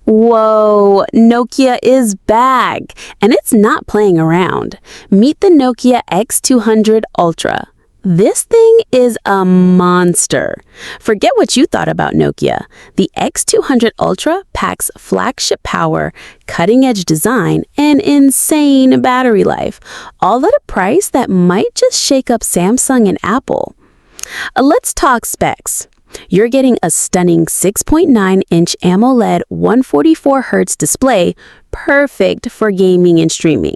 Whoa, Nokia is back, and it's not playing around. Meet the Nokia X200 Ultra. This thing is a monster. Forget what you thought about Nokia. The X200 Ultra packs flagship power, cutting-edge design, and insane battery life, all at a price that might just shake up Samsung and Apple. Let's talk specs. You're getting a stunning 6.9-inch AMOLED 144Hz display, perfect for gaming and streaming.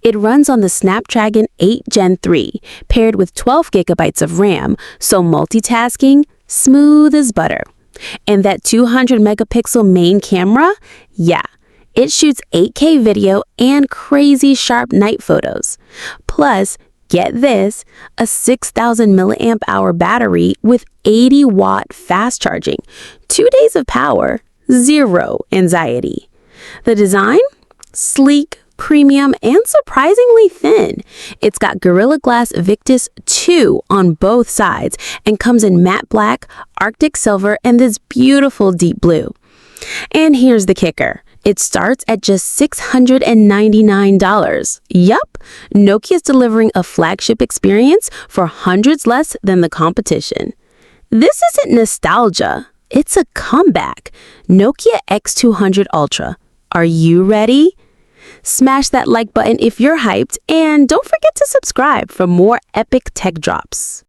It runs on the Snapdragon 8 Gen 3, paired with 12 gigabytes of RAM, so multitasking, smooth as butter. And that 200-megapixel main camera? Yeah, it shoots 8K video and crazy sharp night photos. Plus, get this, a 6,000 milliamp hour battery with 80-watt fast charging. 2 days of power, zero anxiety. The design? Sleek, premium, and surprisingly thin. It's got Gorilla Glass Victus 2 on both sides and comes in matte black, Arctic silver, and this beautiful deep blue. And here's the kicker. It starts at just $699. Yup, Nokia's delivering a flagship experience for hundreds less than the competition. This isn't nostalgia, it's a comeback. Nokia X200 Ultra. Are you ready? Smash that like button if you're hyped, and don't forget to subscribe for more epic tech drops.